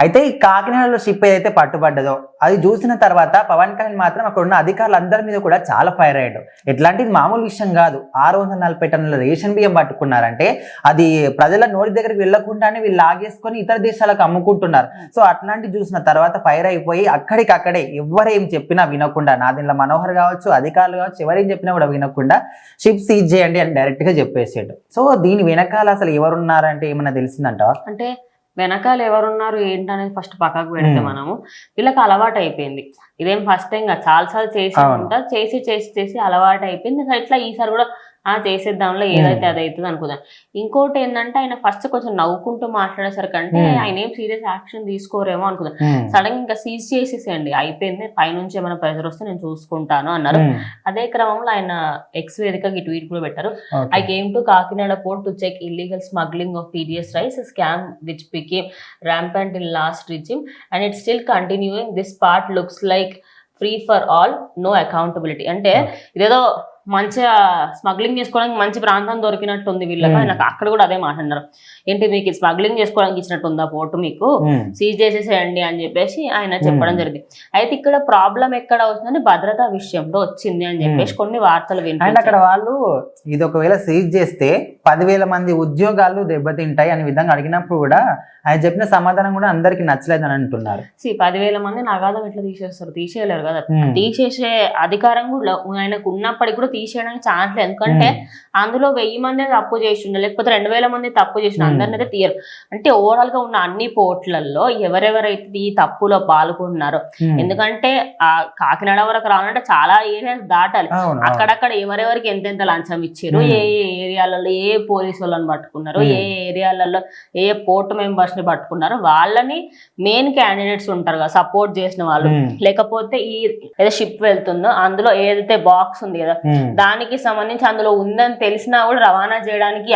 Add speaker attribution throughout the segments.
Speaker 1: అయితే ఈ కాకినాడలో షిప్ ఏదైతే పట్టుబడ్డదో అది చూసిన తర్వాత పవన్ కళ్యాణ్ మాత్రం అక్కడ ఉన్న అధికారులందరి మీద కూడా చాలా ఫైర్ అయ్యాడు. ఎట్లాంటిది మామూలు విషయం కాదు. 640 టన్నుల రేషన్ బియ్యం పట్టుకున్నారంటే అది ప్రజల నోటి దగ్గరికి వెళ్లకుండానే వీళ్ళు లాగేసుకొని ఇతర దేశాలకు అమ్ముకుంటున్నారు. సో అట్లాంటివి చూసిన తర్వాత ఫైర్ అయిపోయి అక్కడికక్కడే ఎవరేం చెప్పినా వినకుండా, నాదెండ్ల మనోహర్ కావచ్చు, అధికారులు కావచ్చు, ఎవరేం చెప్పినా కూడా వినకుండా షిప్ సీజ్ చేయండి అని డైరెక్ట్ గా చెప్పేసాడు. సో దీని వెనకాల అసలు ఎవరున్నారంటే ఏమన్నా తెలిసిందంటావా?
Speaker 2: అంటే వెనకాల ఎవరున్నారు ఏంటనేది ఫస్ట్ పక్కకు పెడితే మనము వీళ్ళకి అలవాటు అయిపోయింది. ఇదేం ఫస్ట్ టైం కాదు, చాలాసార్లు చేసి ఉంటారు. చేసి చేసి చేసి అలవాటు అయిపోయింది. ఇట్లా ఈసారి కూడా చేసేద్దాంలో ఏదైతే అది అవుతుంది అనుకుందాం. ఇంకోటి ఏంటంటే ఆయన ఫస్ట్ కొంచెం నవ్వుకుంటూ మాట్లాడేసరికి అంటే ఆయన ఏం సీరియస్ యాక్షన్ తీసుకోరేమో అనుకుందాం. సడన్ ఇంకా సీజ్ చేసేసేయండి, అయిపోయింది, పైనుంచి ఏమైనా ప్రెజర్ వస్తే నేను చూసుకుంటాను అన్నారు. అదే క్రమంలో ఆయన ఎక్స్ వేదికగా ఈ ట్వీట్ కూడా పెట్టారు. I came to Kakinada port to check illegal smuggling of PDS rice, a scam which became rampant in last regime and it's still continuing. This part looks like free for all, no accountability. అంటే ఇదేదో మంచిగా smuggling చేసుకోవడానికి మంచి ప్రాంతం దొరికినట్టు ఉంది వీళ్ళకి. నాకు అక్కడ కూడా అదే మాట అన్నారు, ఏంటి మీకు స్మగ్లింగ్ చేసుకోవడానికి ఇచ్చినట్టు ఉందా పోర్టు, మీకు సీజ్ చేసేసేయండి అని చెప్పేసి ఆయన చెప్పడం జరిగింది. అయితే ఇక్కడ ప్రాబ్లం ఎక్కడ అవుతుందని భద్రతా విషయంలో వచ్చింది అని చెప్పేసి కొన్ని వార్తలు వింటాయి.
Speaker 1: అక్కడ వాళ్ళు ఇది ఒకవేళ సీజ్ చేస్తే 10,000 మంది ఉద్యోగాలు దెబ్బతింటాయి అనే విధంగా అడిగినప్పుడు కూడా ఆయన చెప్పిన సమాధానం కూడా అందరికి నచ్చలేదు అని అంటున్నారు.
Speaker 2: 10,000 మంది నగాదం ఎట్లా తీసేస్తారు? తీసేయలేరు కదా. తీసేసే అధికారం కూడా ఆయనకు ఉన్నప్పటికీ కూడా తీసేయడానికి ఛాన్స్ లేదు. ఎందుకంటే అందులో 1000 మంది తప్పు చేసిండు, లేకపోతే 2,000 మంది తప్పు చేసిన అందరిని అయితే తీయరు. అంటే ఓవరాల్ గా ఉన్న అన్ని పోర్ట్లలో ఎవరెవరైతే ఈ తప్పులో పాల్గొన్నారో, ఎందుకంటే ఆ కాకినాడ వరకు రావాలంటే చాలా ఏరియాస్ దాటాలి. అక్కడక్కడ ఎవరెవరికి ఎంతెంత లంచం ఇచ్చారు, ఏ ఏరియాలలో ఏ పోలీసు వాళ్ళని పట్టుకున్నారు, ఏ ఏరియాలలో ఏ పోర్ట్ మెంబర్స్ ని పట్టుకున్నారు, వాళ్ళని మెయిన్ క్యాండిడేట్స్ ఉంటారు కదా సపోర్ట్ చేసిన వాళ్ళు, లేకపోతే ఈ ఏదో షిప్ వెళ్తుందో అందులో ఏదైతే బాక్స్ ఉంది కదా దానికి సంబంధించి అందులో ఉందని తెలిసినా కూడా రవాణా చేయడానికి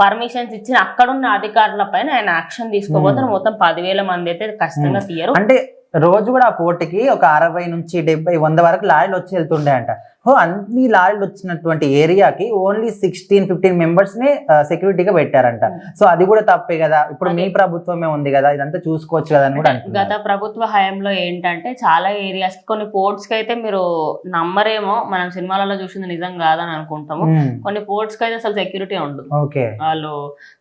Speaker 2: పర్మిషన్స్ ఇచ్చిన అక్కడున్న అధికారుల పైన ఆయన యాక్షన్ తీసుకోబోతున్నారు. మొత్తం 10,000 మంది అయితే ఖచ్చితంగా తీయరు.
Speaker 1: అంటే రోజు కూడా ఆ పోర్టుకి ఒక 60 నుంచి 70, 100 వరకు లారీలు వచ్చి వెళ్తుండే అంట. అన్ని లారీలు వచ్చినటువంటి ఏరియాకి ఓన్లీ 16-15 మెంబర్స్ నే సెక్యూరిటీగా పెట్టారంట. సో అది కూడా తప్పే కదా. ఇప్పుడు మీ ప్రభుత్వమే ఉంది కదా, ఇదంతా చూసుకోవచ్చు కదా అని కూడా అంటున్నారు.
Speaker 2: గత ప్రభుత్వ హయాంలో ఏంటంటే చాలా ఏరియాస్ కొన్ని పోర్ట్స్ కి అయితే మీరు నమ్మరేమో, మనం సినిమాలలో చూసింది నిజం కాదని అనుకుంటాము, కొన్ని పోర్ట్స్ కి అయితే అసలు సెక్యూరిటీ ఉండదు. వాళ్ళు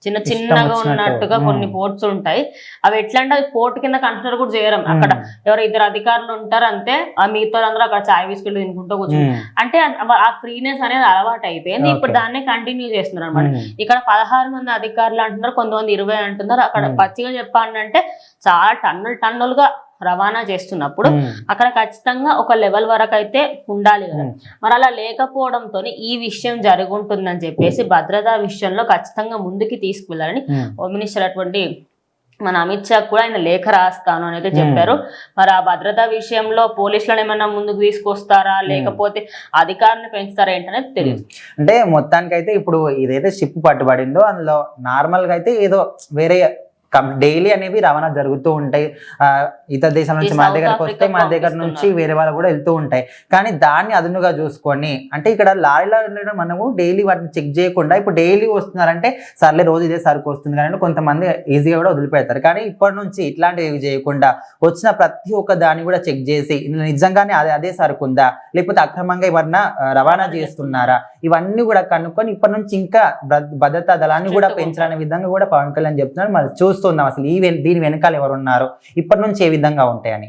Speaker 2: చిన్నగా ఉన్నట్టుగా కొన్ని పోర్ట్స్ ఉంటాయి. అవి ఎట్లా అంటే అవి పోర్ట్ కింద కన్సిడర్ కూడా చేయరు. అక్కడ ఎవరు 2 అధికారులు ఉంటారు అంతే, ఆ మిగతా అందరూ అక్కడ చాయ్ బిస్కెట్లు తినుకుంటూ కూర్చుంటారు. అంటే ఆ ఫ్రీనెస్ అనేది అలవాటు అయిపోయింది. ఇప్పుడు దాన్నే కంటిన్యూ చేస్తున్నారు అనమాట. ఇక్కడ 16 మంది అధికారులు అంటున్నారు, కొంతమంది 20 అంటున్నారు. అక్కడ పచ్చిగా చెప్పాలంటే చాలా టన్నులుగా రవాణా చేస్తున్నప్పుడు అక్కడ ఖచ్చితంగా ఒక లెవెల్ వరకు అయితే ఉండాలి కదా. మరి అలా లేకపోవడంతో ఈ విషయం జరుగుతుందని చెప్పేసి భద్రతా విషయంలో ఖచ్చితంగా ముందుకి తీసుకువెళ్ళాలని హోమ్ మినిస్టర్ అటువంటి మన అమిత్ షా కూడా ఆయన లేఖ రాస్తాను అని అయితే చెప్పారు. మరి ఆ భద్రతా విషయంలో పోలీసులను ఏమన్నా ముందుకు తీసుకొస్తారా, లేకపోతే అధికారులను పెంచుతారా ఏంటనేది తెలియదు.
Speaker 1: అంటే మొత్తానికైతే ఇప్పుడు ఇదైతే షిప్ పట్టుబడిందో అందులో నార్మల్ గా అయితే ఏదో వేరే డైలీ అనేవి రవాణా జరుగుతూ ఉంటాయి. ఇతర దేశాల నుంచి మన దగ్గరకు వస్తే మన దగ్గర నుంచి వేరే వాళ్ళు కూడా వెళ్తూ ఉంటాయి. కానీ దాన్ని అదునుగా చూసుకొని, అంటే ఇక్కడ లారీలో మనము డైలీ వాటిని చెక్ చేయకుండా ఇప్పుడు డైలీ వస్తున్నారంటే సర్లే రోజు ఇదే సరుకు వస్తుంది కానీ కొంతమంది ఈజీగా కూడా వదిలిపెడతారు. కానీ ఇప్పటి నుంచి ఇట్లాంటివి చేయకుండా వచ్చిన ప్రతి ఒక్క దాన్ని కూడా చెక్ చేసి నిజంగానే అదే సరుకు ఉందా, లేకపోతే అక్రమంగా ఎవరన్నా రవాణా చేస్తున్నారా, ఇవన్నీ కూడా కనుక్కొని ఇప్పటి నుంచి ఇంకా భద్రతా దళాన్ని కూడా పెంచాలనే విధంగా కూడా పవన్ కళ్యాణ్ చెప్తున్నారు. మరి చూస్తున్నాం అసలు దీని వెనకాల ఎవరున్నారు, ఇప్పటి నుంచి ఏ విధంగా ఉంటాయని.